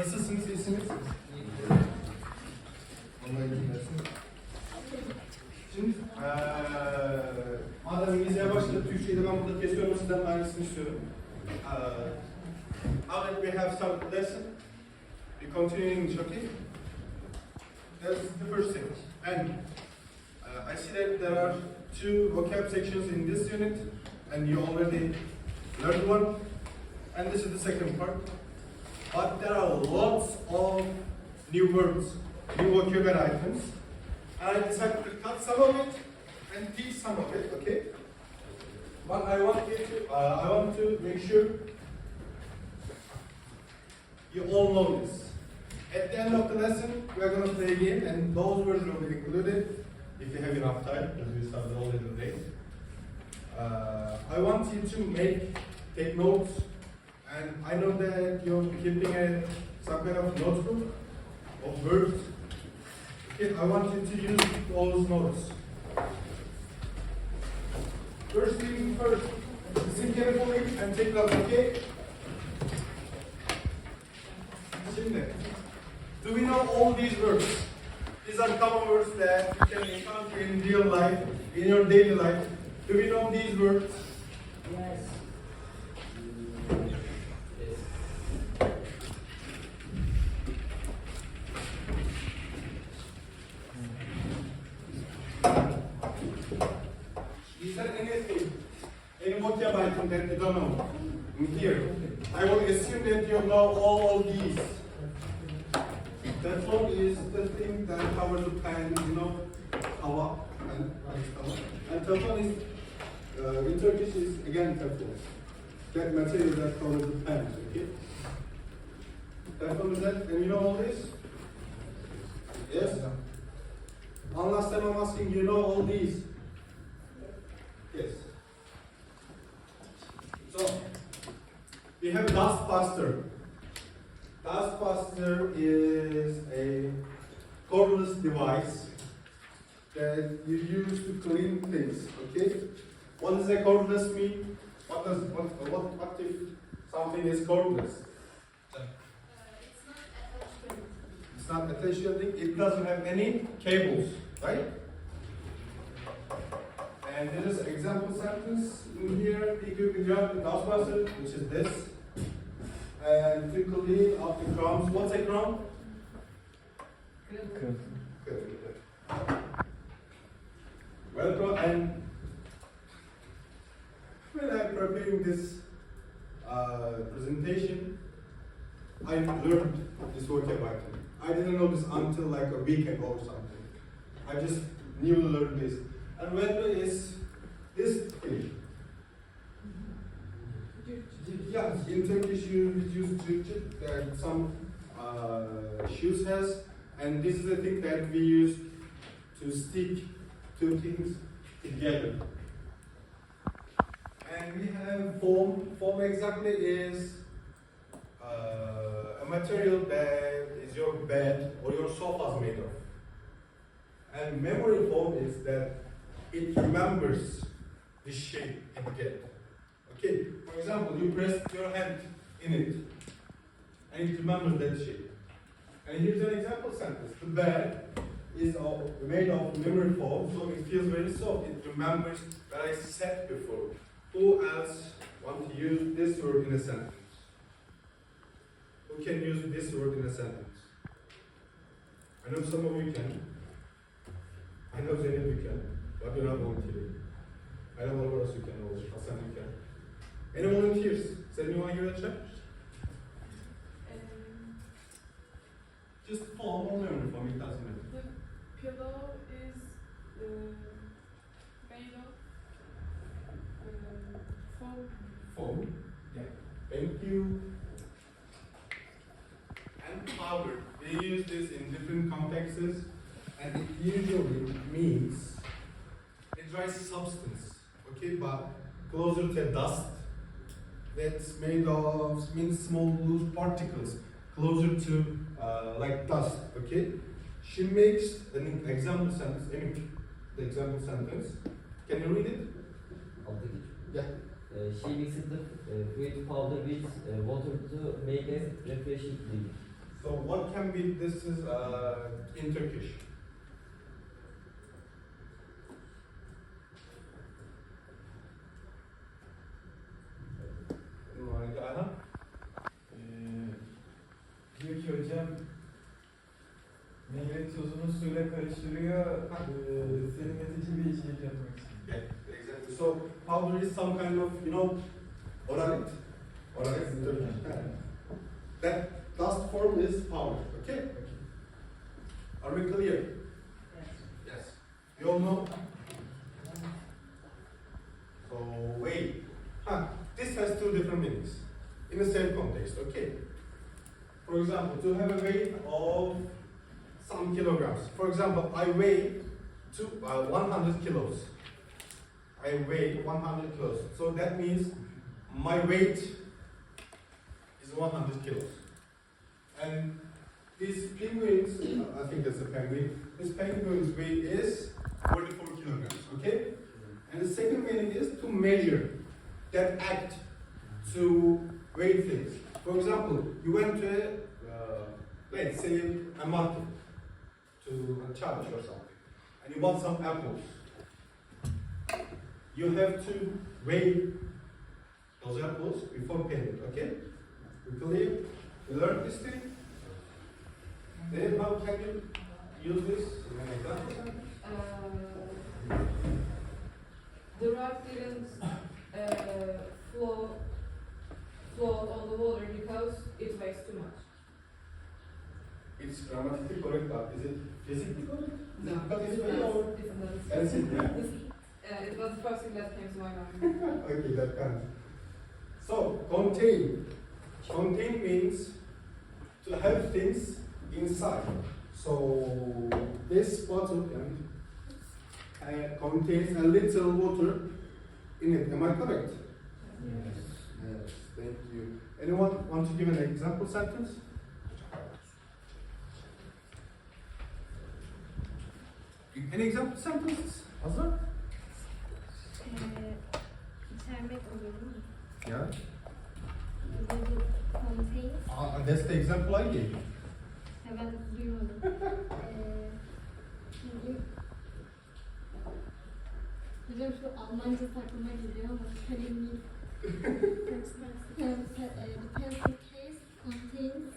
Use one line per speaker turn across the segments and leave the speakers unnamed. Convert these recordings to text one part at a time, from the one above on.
Nasılsınız, iyisiniz? Allah'a emanet. Şimdi, madem İngilizceye başladık, Türkçe'yi de ben burada kesiyorum, sizden aynısını istiyorum. Now that we have started the lesson, we continue in English, okay? That's the first thing. And I see that there are two vocab sections in this unit, and you already learned one. And this is the second part. But there are lots of new words, new vocabulary items. And I decided to cut some of it and teach some of it, okay? But I want to make sure you all know this. At the end of the lesson, we are going to play a game, and those words will be included if you have enough time, because we started a little late. I want you to take notes, and I know that you're keeping some kind of notebook of words. Okay, I want you to use those notes. First thing first, listen carefully and take notes, okay? Şimdi, do we know all these words? These are common words that you can encounter in real life, in your daily life. Do we know these words?
Yes.
Is there anything, any vocab item that you don't know in here? I will assume that you know all these. That one is the thing that covers the pan, you know, hava and rice. And teflon is, in Turkish is again teflon. That material that covers the pan, okay? Teflon is that, and you know all this? Yes? Unless I'm asking, you know all these? Yes. So, we have dust buster. Dust buster is a cordless device that you use to clean things. Okay. What does a cordless mean? What if something is cordless? It's not attached to anything. It doesn't have any cables, right? And there is an example sentence in here. You could grab the dust buster, which is this. And to clean up the crumbs. What's a crumb? Welcome. And when I'm preparing this presentation, I learned this vocab item. I didn't know this until like a week ago or something. I just newly learned this. And welcome is this thing. Yeah, in Turkish you use cırcık that some shoes has, and this is the thing that we use to stick two things together. And we have foam. Foam exactly is a material that is your bed or your sofa is made of. And memory foam is that it remembers the shape it gets. Okay, for example, you press your hand in it, and it remembers that shape. And here's an example sentence. The bed is made of memory foam, so it feels very soft. It remembers what I said before. Who else want to use this word in a sentence? Who can use this word in a sentence? I know some of you can. I know many of you can, but you're not volunteering. I know all of us you can also. Hassan, you can. Any volunteers? Does anyone give it a try? Just foam or memory foam, it doesn't matter.
The pillow is made of foam.
Foam. Yeah. Thank you. And powder. We use this in different contexts, and it usually means a dry substance. Okay, but closer to dust. That's made of small loose particles, closer to like dust. Okay, she makes an example sentence. The example sentence. Can you read it?
Alttaki.
Yeah.
She mixed the fruit powder with water to make a refreshing drink.
So what can be this is in Turkish? Ayhan?
Diyor ki hocam meyve tozunu suyla karıştırıyor serinletici bir içecek yapmak için.
Yeah, exactly. So powder is some kind of, oralit. Oralit in Turkish. That last form is powder, okay? Are we clear? Yes. You all know? So wait. This has two different meanings in the same context, okay? For example, to have a weight of some kilograms. For example, I weigh 100 kilos. I weigh 100 kilos. So that means my weight is 100 kilos. And these penguins, I think that's a penguin, this penguin's weight is 44 kilograms, okay? And the second meaning is to measure, that act, to weigh things. For example, you went to let's say a market, to a church or something, and you bought some apples. You have to weigh those apples before paying, okay? You clear? You learned this thing? Then how can you use this in an example?
The rock didn't float on the water because it weighs too much.
It's grammatically correct, but is it physically correct?
No,
Because it's
it's
very
not.
old.
It's not.
That's it, yeah?
It was the first thing that came to my mind.
Okay, that counts. So, contain. Contain means to have things inside. So, this bottle contains a little water in it. Am I correct?
Yes.
Yes, thank you. Anyone want to give an example sentence? Any example sentences? Hazır?
İçermek olur mu?
Yeah.
Contain.
That's the example I gave you.
Ben duymadım. Şimdi hocam şu Almanca aklıma geliyor ama kalemlik. The pencil case contains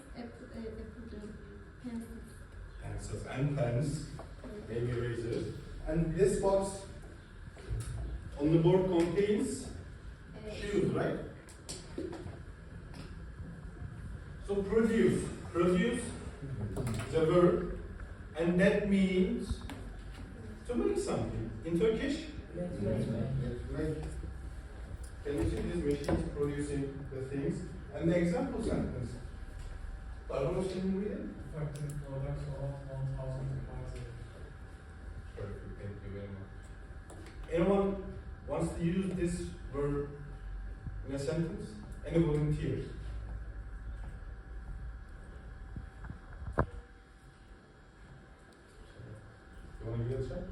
pencils.
Pencils and pens, maybe erasers. And this box on the board contains shoes, right? So produce. Produce is a verb, and that means to make something. In Turkish, make. Can you see these machines producing the things? And the example sentence. Barbaros, can you read it?
Factory products of 1,000 parts.
Perfect, thank you very much. Anyone wants to use this verb in a sentence? Any volunteers? You want to give it a shot?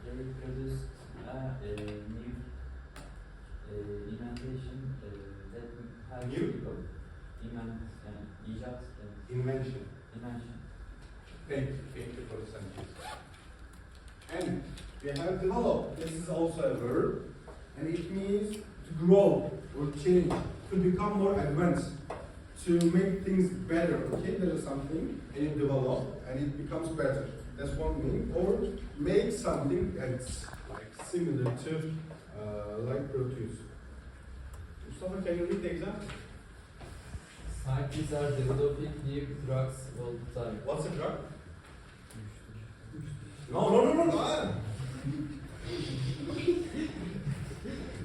They produced a new invention that helps
New?
people. İcat,
Invention.
invention.
Thank you for the sentence. And we have develop. This is also a verb, and it means to grow or change, to become more advanced, to make things better. Okay, there is something, and you develop, and it becomes better. That's one meaning. Or make something that's like similar to like produce. Mustafa, can you read the example?
Scientists are developing new drugs all the time.
What's a drug? No.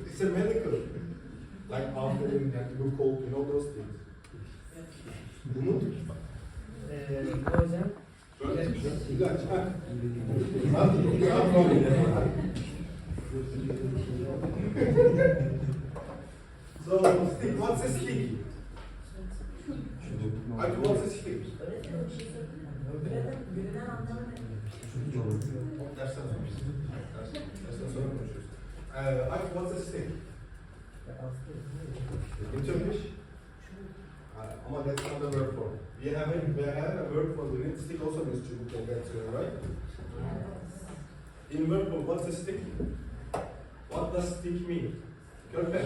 It's a medical. Like aspirin and glucose, those things. Umut?
Hocam,
İlaç. Ha. So, stick, what's a stick? What's a stick? Dersten sonra konuşuruz. What's a stick? In Turkish? Ama that's not the word for it. We have a word for the stick also means çubuk or get right? In word for what's a stick? What does stick mean? Körpe.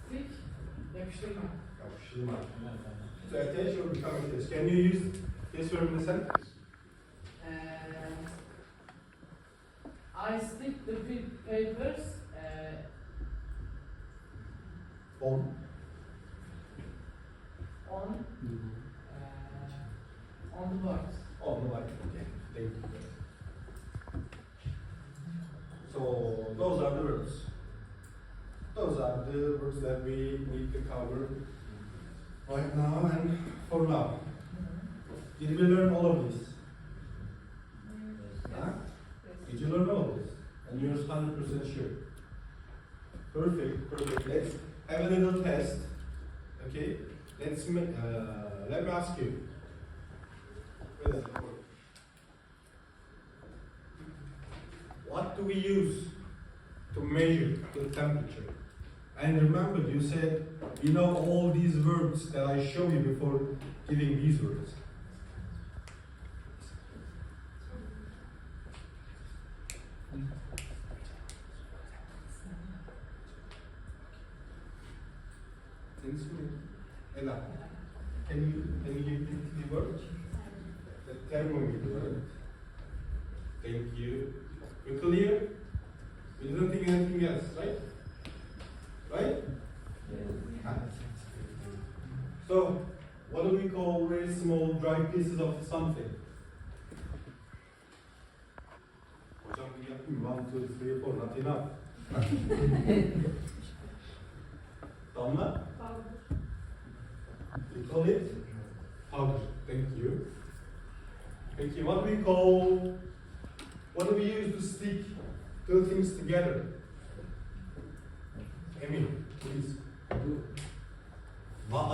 Stick, yapıştırma.
Yapıştırma. To attach or become attached. Can you use this word in a sentence?
I stick the papers
On.
on the board.
On the right. Okay. Thank you. So those are the words. Those are the words that we need to cover right now and for now. Did we learn all of this? Huh? Did you learn all of this? And you're 100% sure? Perfect, perfect. Let's have a little test. Okay? Let me ask you. What do we use to measure the temperature? And remember, you said you know all these words that I showed you before giving these words. Ella, can you give me the word? The thermometer, right? Thank you. We're clear? We didn't think anything else, right? Right? Ah. So, what do we call very small dry pieces of something? Hocam bir yapayım. 1, 2, 3, 4, not enough. Damla? We call it powder. Thank you. Thank you. What do we use to stick two things together? Emil, please. I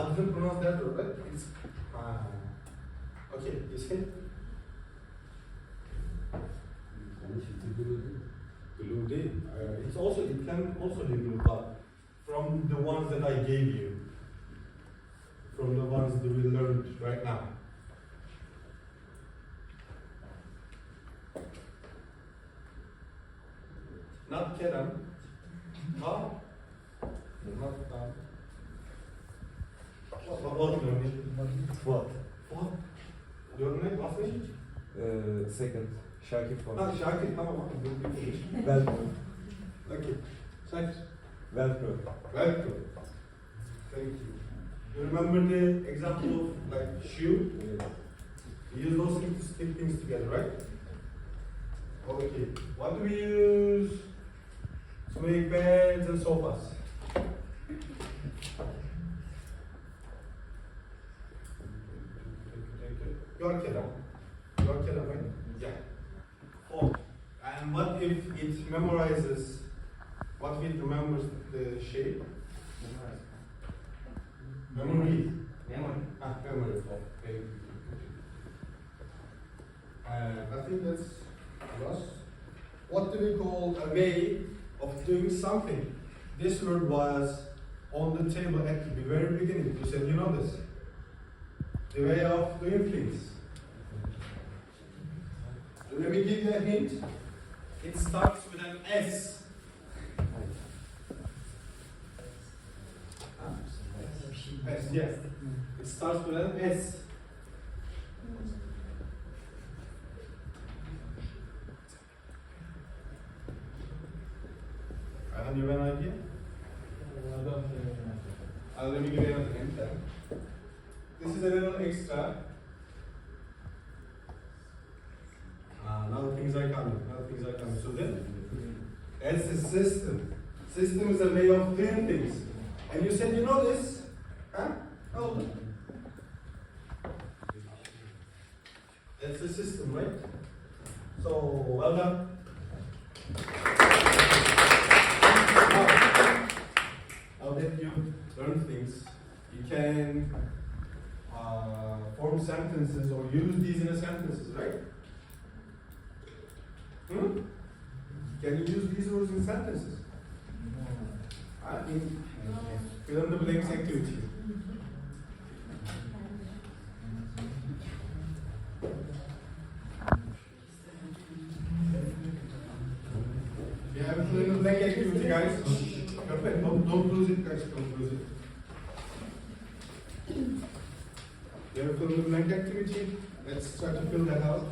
didn't pronounce that word, right? It's okay. You say glue. It can also be glue, but from the ones that I gave you, from the ones that we learned right now. Not Kerem. Huh? Not What was your name?
Fuat.
What? Your name? What's name?
Second. Şakir Fuat.
Şakir, tamam.
Velcro.
Okay. Şakir.
Velcro.
Velcro. Thank you. You remember the example of like shoe? We use those things to stick things together, right? Okay. What do we use to make beds and sofas? Your Kerem, right? Yeah. Oh. And what if it memorizes? What if it remembers the shape? Memory. Memory. Okay. I think that's us. What do we call a way of doing something? This word was on the table at the very beginning. You said you know this. The way of doing things. So let me give you a hint. It starts with an S. S, yes. It starts with an S. Ayhan, you have an idea? Let me give you another hint then. This is a little extra. Now things are coming. So then, S is system. System is a way of doing things. And you said you know this? Huh? How? That's the system, right? So, well done. Now that you learn things, you can form sentences or use these in a sentences, right? Can you use these words in sentences? In fill in the blanks activity. We have a fill in the blank activity, guys. Perfect. Don't lose it, guys. Don't lose it. We have a fill in the blank activity. Let's try to fill that out.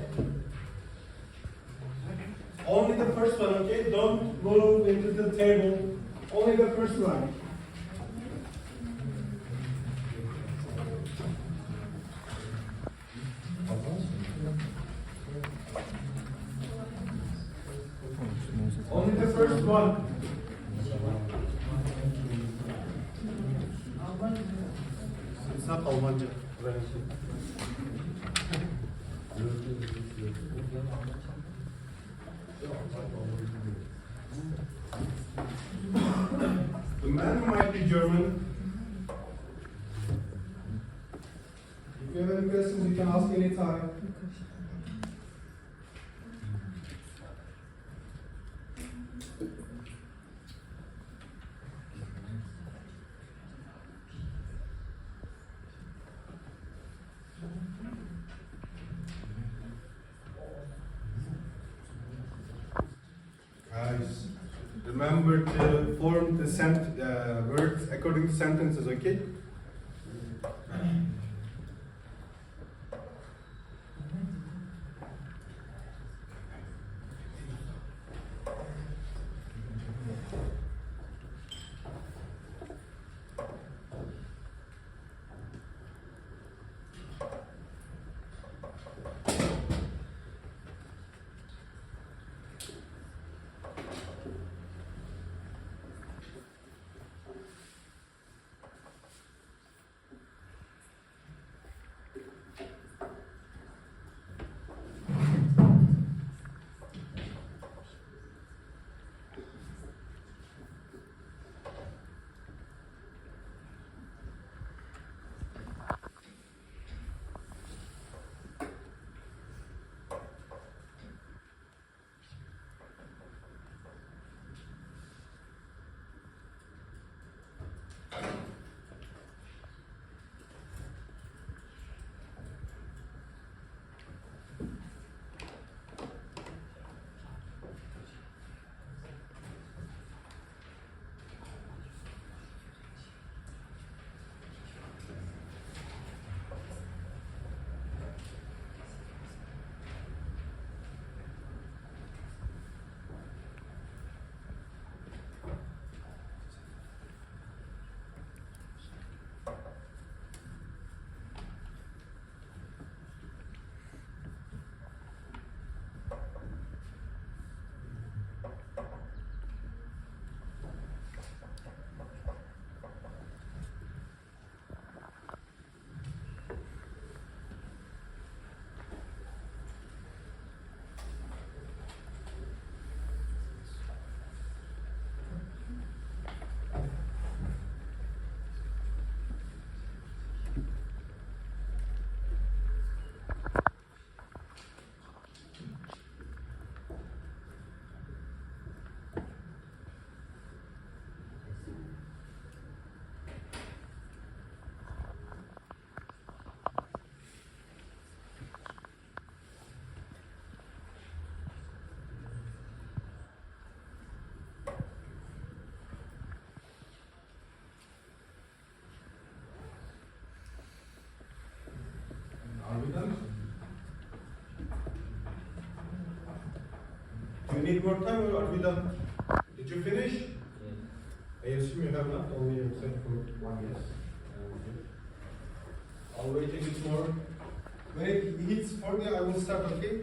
Only the first one, okay? Don't move into the table. Only the first line. Only the first one. It's not Almanca. The man might be German. If you have any questions, you can ask anytime. Guys, remember to form the words according to sentences, okay? Are we done? Do you need more time or are we done? Did you finish?
Yes.
I assume you have not, only yourself for 1 year. I'll wait a bit more. When it hits 40, I will start, okay?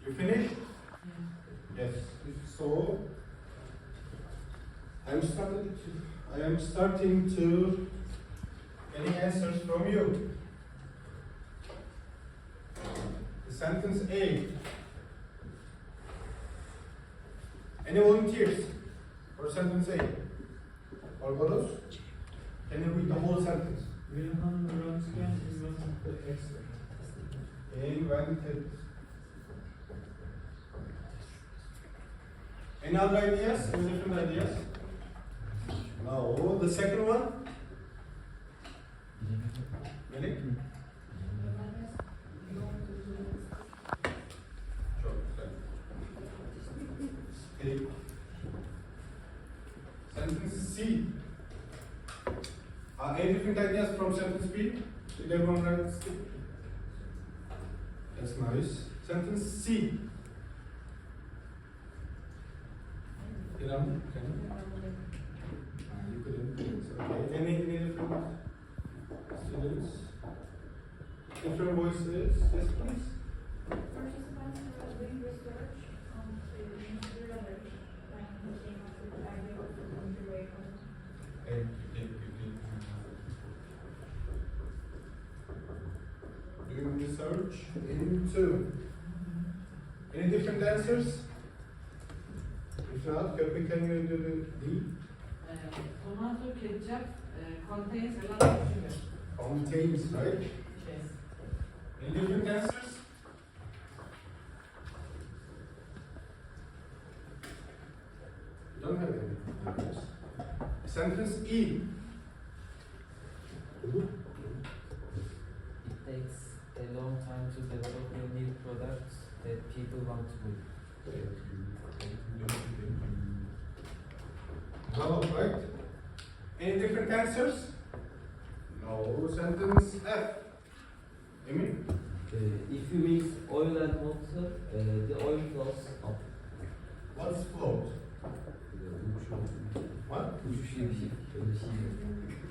You finished? Yes. So I am starting to getting answers from you. The sentence A. Any volunteers for sentence A? Barbaros? Can you read the whole sentence?
Wilhelm Röntgen invented the X-ray.
Invented. Any other ideas? Any different ideas? No. The second one? Ready? Okay. Sentence C. Any different ideas from sentence B? Did everyone write C? That's nice. Sentence C. Iram, can you? You couldn't. Okay. Any different students? Different voices? Yes, please.
Participants are doing research on the thriller when he came up with the idea of the computer.
Doing research into. Any different answers? If not, can you do the D?
Tomato ketchup contains a lot of sugar.
Contains, right?
Yes.
Any different answers? You don't have any answers. Sentence E.
It takes a long time to develop a new product that people want to buy.
No, right? Any different answers? No. Sentence F. Amy?
If you mix oil and water, the oil flows up.
What's float? What?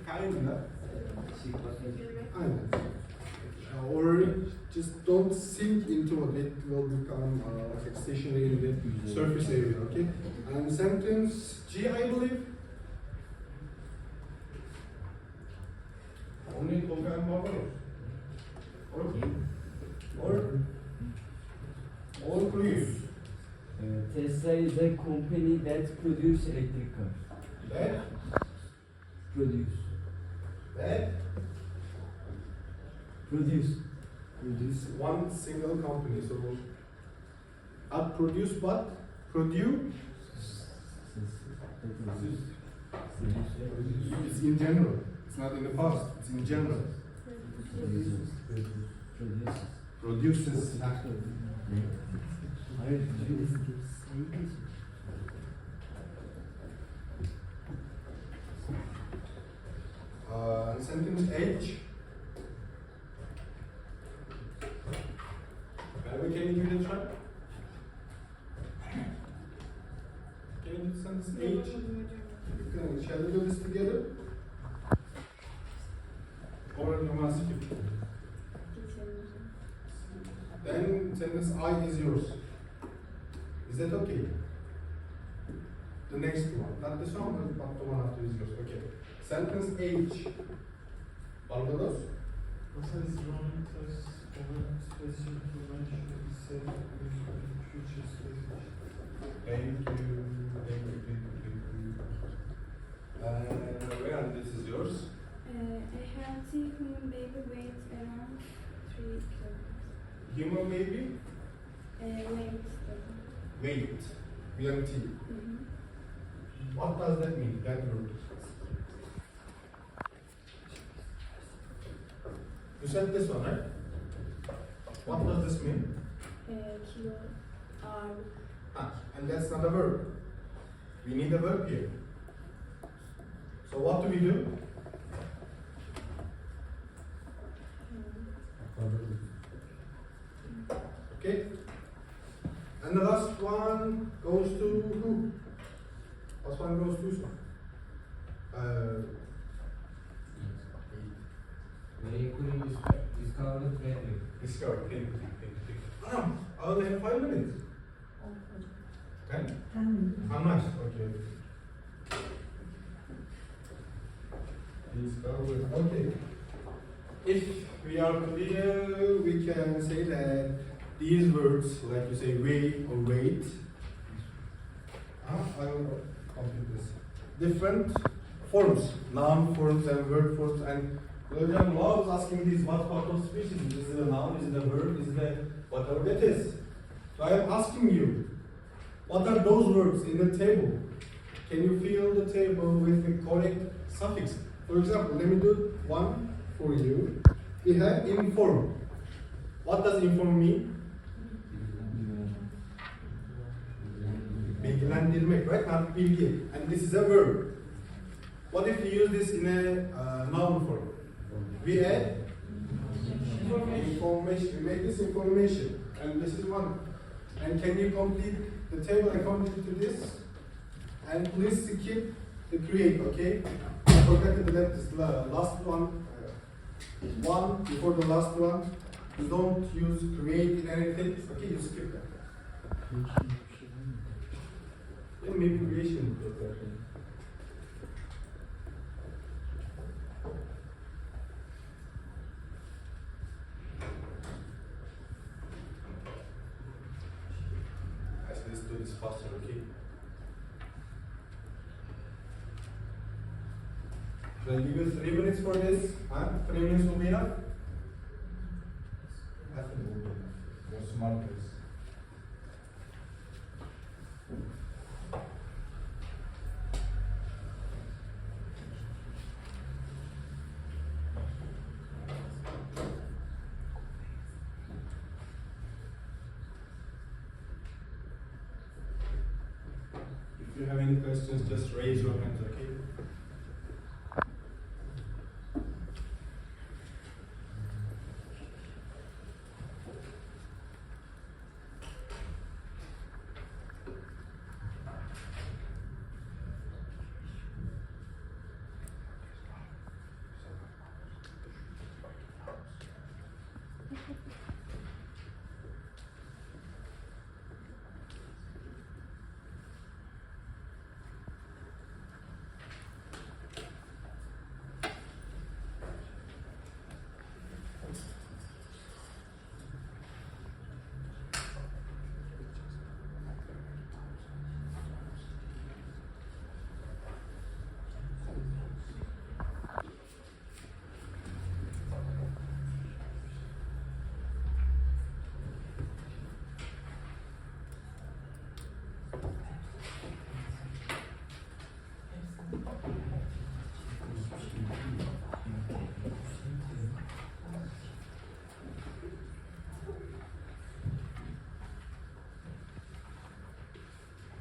Kinda. Kinda. Or just don't sink into it. It will become like stationary in the surface area, okay? And sentence G, I believe. Only Tolga and Barbaros. Or please.
Tesla is a company that produces electric cars.
That,
Produce.
produce one single company. So not produce but produce. It's in general. It's not in the past. It's in general. Produces. Sentence H. Can you give it a try? Can you do sentence H? Shall we do this together? Or you must skip? Then sentence I is yours. Is that okay? The next one, not this one, but the one after is yours. Okay. Sentence H. Barbaros.
What is wrong with us? Special information is said in future statements.
Thank you. Where this is yours?
A healthy human baby weighs around 3 kilograms.
Human baby?
Weight.
VMT. What does that mean? That word. You said this one, right? What does this mean?
Kilo.
And that's not a verb. We need a verb here. So what do we do? Okay. And the last one goes to who? Last one goes to who?
Very cool discovered value.
Discover. Thank you. I only have 5 minutes. 10? How much? Okay. Please cover it. Okay. If we are clear, we can say that these words, like you say way or wait, I will complete this. Different forms, noun forms and verb forms, and William loves asking these what part of speech is it? Is it a noun, is it a verb, is it a whatever it is. So I am asking you, what are those words in the table? Can you fill the table with the correct suffix? For example, let me do one for you. We have inform. What does inform mean? Bilgilendirmek, right? Not bilgi. And this is a verb. What if we use this in a noun form? We add information. We make this information. And this is one. And can you complete the table according to this? And please skip the create, okay? I forgot to delete this last one. One before the last one. You don't use create in anything. Okay, you skip that. Yeah, maybe creation. Let's do this faster, okay? Should I give you 3 minutes for this? Huh? 3 minutes will be enough? I think it will be enough. You're smart guys. If you have any questions, just raise your hands, okay?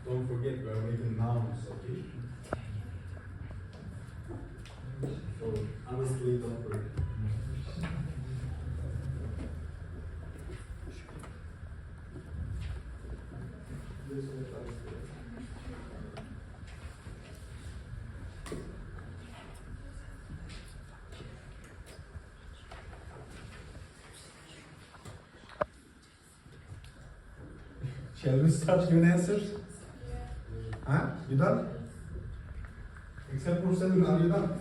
Don't forget we are making nouns, okay? So honestly, don't forget. Shall we start your answers? Huh? You done? Except for 7, are you done?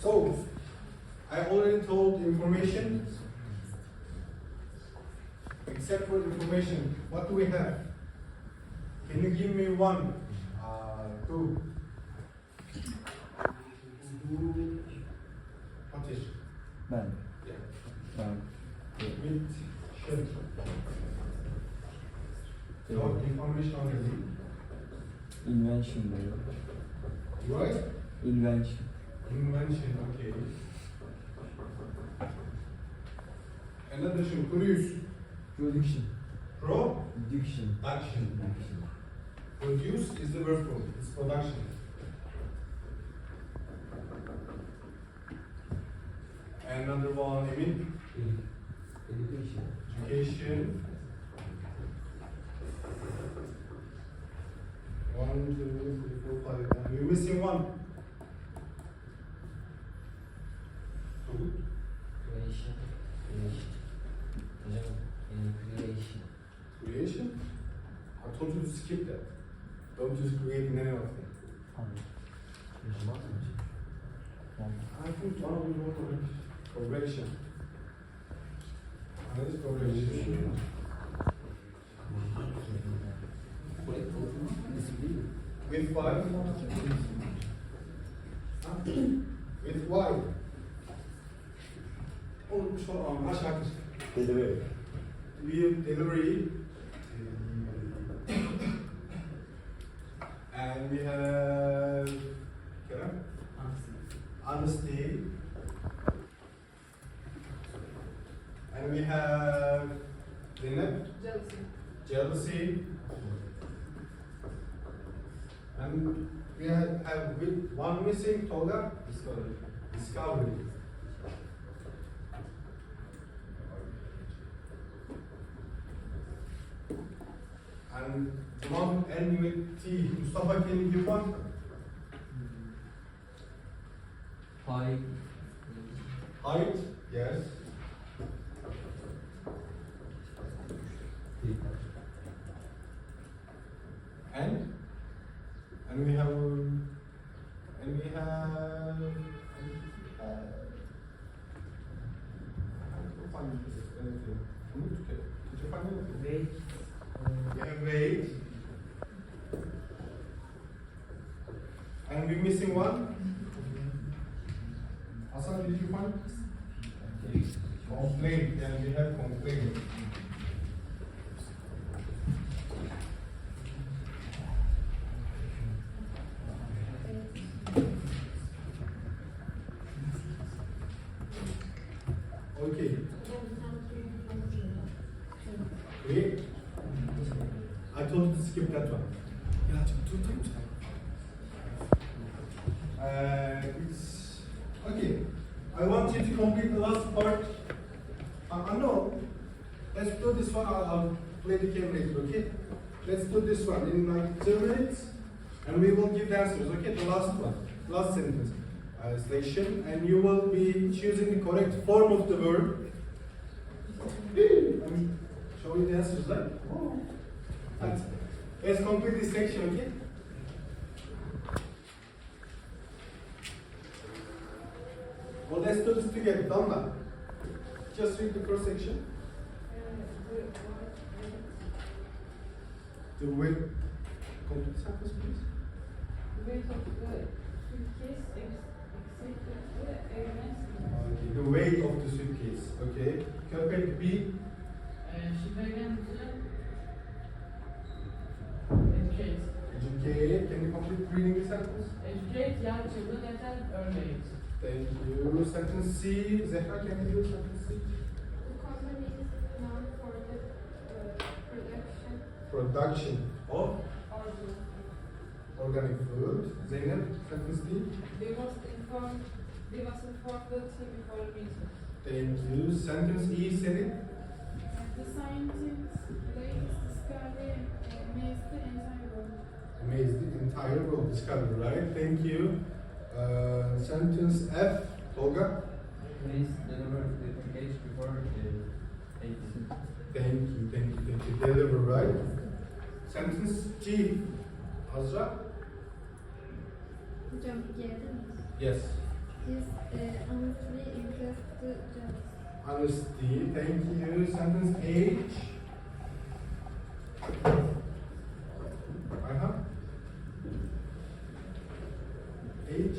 So, I already told information. Except for information, what do we have? Can you give me 1, 2? What is?
Ben.
Yeah.
Ben.
With should. So, information already.
Invention diyor.
Right?
Invention.
Invention, okay. Another should produce.
Production.
Production.
Production.
Produce is the verb form. It's production. Another one, Emin.
Education.
Education. 1, 2, 3, 4, 5. And we're missing 1. So good.
Creation.
skip that. Don't just create any of them. I think one will go correct. Correction. What is correction? With what? With why? Oğlum şu an aşağı.
Delivery.
With delivery. And we have Kerem? Honesty. And we have Zeynep?
Jealousy.
Jealousy. And we have with one missing, Tolga? Discovery. And the one ending with T. Mustafa, can you give one?
Height.
Height, yes. And we have
Weight.
we have weight. And we're missing one. Hasan, did you find? Complaint. And we have complaint. Okay. Wait. I told you to skip that one. Yeah, two times. It's okay. I want you to complete the last part. No, let's do this one. I'll play the game later. Okay. Let's do this one in like 2 minutes, and we will give the answers. Okay, the last one, last sentence. Station, and you will be choosing the correct form of the verb. I'm showing the answers, right? Right. Let's complete this section, okay? Well, let's do this together. Damla, just read the first section. The weight. Complete the sentence, please.
Weight of the suitcase exceeded the airline's
Okay, the weight of the suitcase. Okay. Köpek bir.
Şifreden educate.
Educate. Can you complete reading the sentence?
Educate young children at an early age.
Thank you. Sentence C. Zehra, can you do sentence C?
The company is known for the
Production of
Order.
organic food. Zeynep, sentence D.
They must inform the team before a meeting.
Thank you. Sentence E. Selin.
The scientists' latest discovery amazed the entire world.
Amazed the entire world discovery, right? Thank you. Sentence F. Tolga.
Please deliver the package before 8.
Thank you. Deliver, right? Sentence G. Azra.
Hocam geldi mi?
Yes.
This honestly impressed the judge.
Honesty. Thank you. Sentence H. H.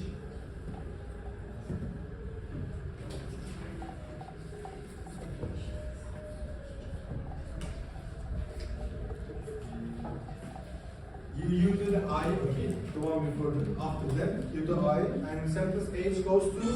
You do the I, okay? The one before, after that, you do I, and sentence H goes to.